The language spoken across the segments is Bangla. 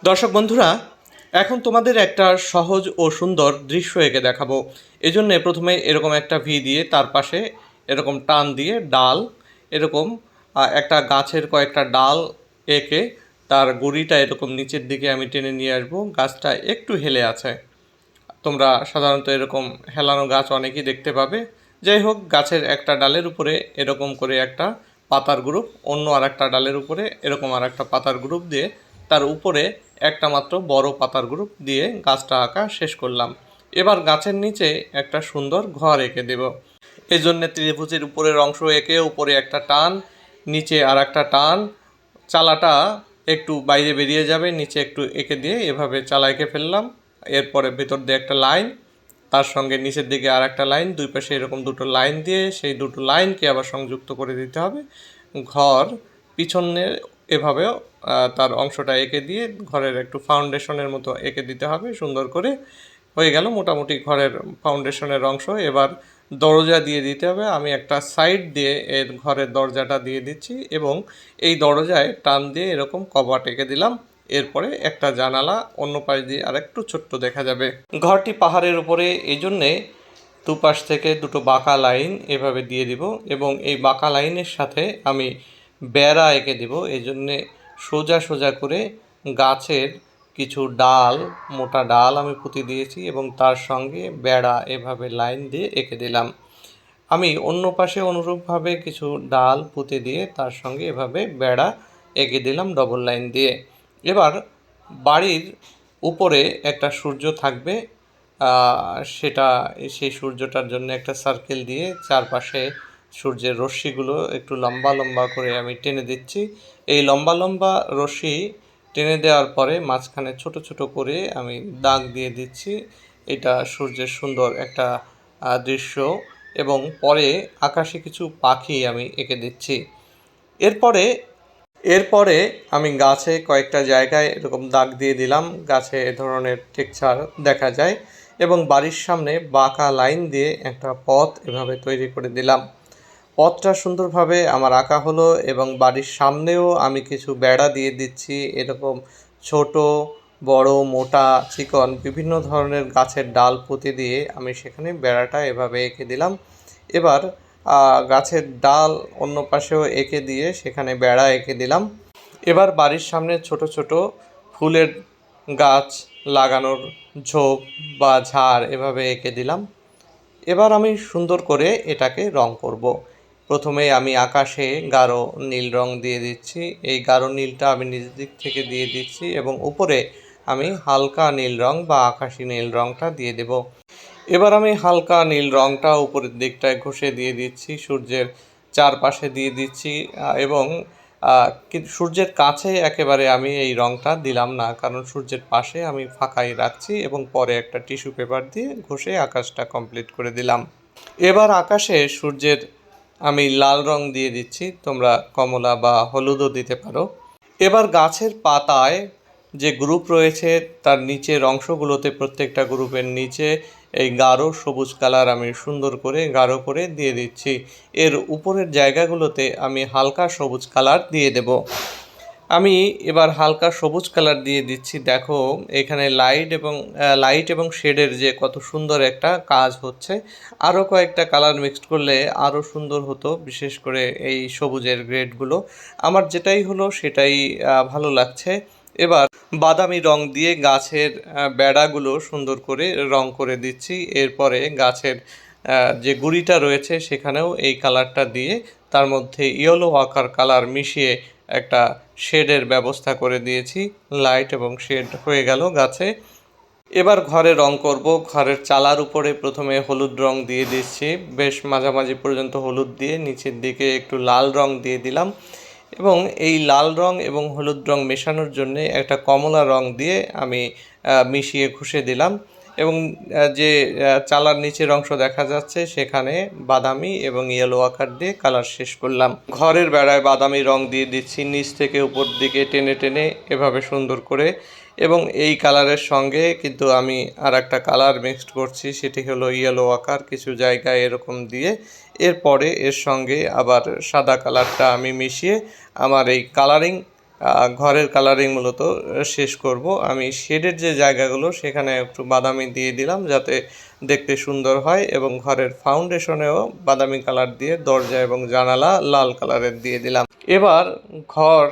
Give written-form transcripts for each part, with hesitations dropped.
দর্শক বন্ধুরা, এখন তোমাদের একটা সহজ ও সুন্দর দৃশ্য এঁকে দেখাবো। এজন্যে প্রথমে এরকম একটা ভি দিয়ে তার পাশে এরকম টান দিয়ে ডাল এরকম একটা গাছের কয়েকটা ডাল এঁকে তার গুঁড়িটা এরকম নিচের দিকে আমি টেনে নিয়ে আসবো। গাছটা একটু হেলে আছে, তোমরা সাধারণত এরকম হেলানো গাছ অনেকেই দেখতে পাবে। যাই হোক, গাছের একটা ডালের উপরে এরকম করে একটা পাতার গ্রুপ, অন্য আর একটা ডালের উপরে এরকম আর একটা পাতার গ্রুপ দিয়ে তার উপরে একটা মাত্র বড় পাতার গ্রুপ দিয়ে গাছটা আঁকা শেষ করলাম। এবার গাছের নিচে একটা সুন্দর ঘর এঁকে দেব। এই জন্যে ত্রিভুজের উপরের অংশ এঁকে উপরে একটা টান, নিচে আর একটা টান, চালাটা একটু বাইরে বেরিয়ে যাবে, নিচে একটু এঁকে দিয়ে এভাবে চালা এঁকে ফেললাম। এরপরে ভেতর দিয়ে একটা লাইন, তার সঙ্গে নিচের দিকে আর একটা লাইন, দুই পাশে এরকম দুটো লাইন দিয়ে সেই দুটো লাইনকে আবার সংযুক্ত করে দিতে হবে। ঘর পিছনে এভাবেও তার অংশটা এঁকে দিয়ে ঘরের একটু ফাউন্ডেশনের মতো এঁকে দিতে হবে সুন্দর করে। হয়ে গেল মোটামুটি ঘরের ফাউন্ডেশনের অংশ। এবার দরজা দিয়ে দিতে হবে। আমি একটা সাইড দিয়ে এর ঘরের দরজাটা দিয়ে দিচ্ছি এবং এই দরজায় টান দিয়ে এরকম কবাট এঁকে দিলাম। এরপরে একটা জানালা অন্য পাশ দিয়ে আর একটু ছোট্ট দেখা যাবে। ঘরটি পাহাড়ের উপরে, এই জন্যে দুপাশ থেকে দুটো বাঁকা লাইন এভাবে দিয়ে দিব এবং এই বাঁকা লাইনের সাথে আমি বেড়া এঁকে দিব। এই জন্যে সোজা সোজা করে গাছের কিছু ডাল, মোটা ডাল আমি পুঁতে দিয়েছি এবং তার সঙ্গে বেড়া এভাবে লাইন দিয়ে এঁকে দিলাম। আমি অন্য পাশে অনুরূপভাবে কিছু ডাল পুঁতে দিয়ে তার সঙ্গে এভাবে বেড়া এঁকে দিলাম ডবল লাইন দিয়ে। এবার বাড়ির উপরে একটা সূর্য থাকবে, সেটা সেই সূর্যটার জন্য একটা সার্কেল দিয়ে চারপাশে সূর্যের রশ্মিগুলো একটু লম্বা লম্বা করে আমি টেনে দিচ্ছি। এই লম্বা লম্বা রশ্মি টেনে দেওয়ার পরে মাঝখানে ছোট ছোট করে আমি দাগ দিয়ে দিচ্ছি। এটা সূর্যের সুন্দর একটা দৃশ্য এবং পরে আকাশে কিছু পাখি আমি এঁকে দিচ্ছি। এরপরে আমি গাছে কয়েকটা জায়গায় এরকম দাগ দিয়ে দিলাম, গাছে এ ধরনের টেক্সচার দেখা যায় এবং বাড়ির সামনে বাঁকা লাইন দিয়ে একটা পথ এভাবে তৈরি করে দিলাম। পথটা সুন্দরভাবে আমার আঁকা হলো এবং বাড়ির সামনেও আমি কিছু বেড়া দিয়ে দিচ্ছি। এরকম ছোট বড় মোটা চিকন বিভিন্ন ধরনের গাছের ডাল পুঁতে দিয়ে আমি সেখানে বেড়াটা এভাবে এঁকে দিলাম। এবার গাছের ডাল অন্য পাশেও এঁকে দিয়ে সেখানে বেড়া এঁকে দিলাম। এবার বাড়ির সামনে ছোট ছোট ফুলের গাছ লাগানোর ঝোপ বা ঝাড় এভাবে এঁকে দিলাম। এবার আমি সুন্দর করে এটাকে রং করব। প্রথমে আমি আকাশে গাঢ় নীল রং দিয়ে দিচ্ছি। এই গাঢ় নীলটা আমি নিজ দিক থেকে দিয়ে দিচ্ছি এবং উপরে আমি হালকা নীল রং বা আকাশি নীল রংটা দিয়ে দেব। এবার আমি হালকা নীল রংটা উপরের দিকটায় ঘষে দিয়ে দিচ্ছি, সূর্যের চারপাশে দিয়ে দিচ্ছি এবং কিন্তু সূর্যের কাছে একেবারে আমি এই রংটা দিলাম না, কারণ সূর্যের পাশে আমি ফাঁকাই রাখছি এবং পরে একটা টিস্যু পেপার দিয়ে ঘষে আকাশটা কমপ্লিট করে দিলাম। এবার আকাশে সূর্যের আমি লাল রং দিয়ে দিচ্ছি, তোমরা কমলা বা হলুদও দিতে পারো। এবার গাছের পাতায় যে গ্রুপ রয়েছে তার নিচের অংশগুলোতে প্রত্যেকটা গ্রুপের নিচে এই গাঢ় সবুজ কালার আমি সুন্দর করে গাঢ় করে দিয়ে দিচ্ছি। এর উপরের জায়গাগুলোতে আমি হালকা সবুজ কালার দিয়ে দেব। আমি এবার হালকা সবুজ কালার দিয়ে দিচ্ছি। দেখো এখানে লাইট এবং শেডের যে কত সুন্দর একটা কাজ হচ্ছে। আরও কয়েকটা কালার মিক্সড করলে আরও সুন্দর হতো, বিশেষ করে এই সবুজের গ্রেডগুলো। আমার যেটাই হলো সেটাই ভালো লাগছে। এবার বাদামি রং দিয়ে গাছের বেড়াগুলো সুন্দর করে রং করে দিচ্ছি। এরপরে গাছের যে গুঁড়িটা রয়েছে সেখানেও এই কালারটা দিয়ে তার মধ্যে ইয়েলো ওয়াকার কালার মিশিয়ে একটা শেডের ব্যবস্থা করে দিয়েছি। লাইট এবং শেড হয়ে গেল গাছে। এবার ঘরে রং করব। ঘরের চালার উপরে প্রথমে হলুদ রং দিয়ে দিচ্ছি, বেশ মাঝামাঝি পর্যন্ত হলুদ দিয়ে নিচের দিকে একটু লাল রং দিয়ে দিলাম এবং এই লাল রং এবং হলুদ রং মেশানোর জন্য একটা কমলা রং দিয়ে আমি মিশিয়ে ঘষে দিলাম এবং যে চালার নিচের অংশ দেখা যাচ্ছে সেখানে বাদামি এবং ইয়েলো আকার দিয়ে কালার শেষ করলাম। ঘরের বেড়ায় বাদামি রং দিয়ে দিচ্ছি নিচ থেকে উপর দিকে টেনে টেনে এভাবে সুন্দর করে, এবং এই কালারের সঙ্গে কিন্তু আমি আর একটা কালার মিক্সড করছি, সেটি হলো ইয়েলো আকার কিছু জায়গায় এরকম দিয়ে। এরপরে এর সঙ্গে আবার সাদা কালারটা আমি মিশিয়ে আমার এই কালারিং ঘরের কালারিং মূলত শেষ করব। আমি শেডের যে জায়গাগুলো সেখানে একটু বাদামি দিয়ে দিলাম যাতে দেখতে সুন্দর হয়, এবং ঘরের ফাউন্ডেশনেও বাদামি কালার দিয়ে দরজা এবং জানালা লাল কালারের দিয়ে দিলাম। এবার ঘর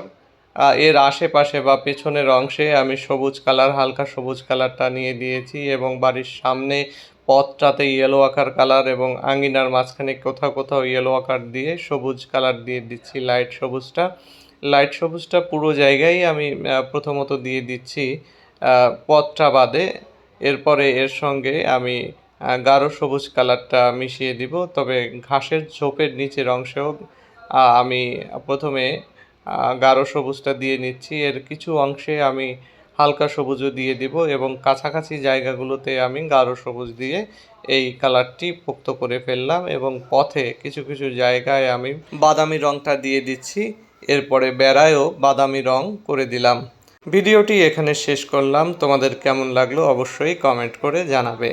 এর আশেপাশে বা পেছনের অংশে আমি সবুজ কালার, হালকা সবুজ কালারটা নিয়ে দিয়েছি, এবং বাড়ির সামনে পথটাতে ইয়েলো আকার কালার, এবং আঙিনার মাঝখানে কোথাও কোথাও ইয়েলো আকার দিয়ে সবুজ কালার দিয়ে দিচ্ছি, লাইট সবুজটা পুরো জায়গায় আমি প্রথমত দিয়ে দিচ্ছি পথটা বাদে। এরপরে এর সঙ্গে আমি গাঢ় সবুজ কালারটা মিশিয়ে দিব, তবে ঘাসের ঝোপের নিচের অংশেও আমি প্রথমে গাঢ় সবুজটা দিয়ে নিচ্ছি। এর কিছু অংশে আমি হালকা সবুজও দিয়ে দিব, এবং কাছাকাছি জায়গাগুলোতে আমি গাঢ় সবুজ দিয়ে এই কালারটি পোক্ত করে ফেললাম, এবং পথে কিছু কিছু জায়গায় আমি বাদামি রঙটা দিয়ে দিচ্ছি। এরপরে বেড়ায়ও বাদামি রং করে দিলাম। ভিডিওটি এখানে শেষ করলাম। তোমাদের কেমন লাগলো অবশ্যই কমেন্ট করে জানাবে।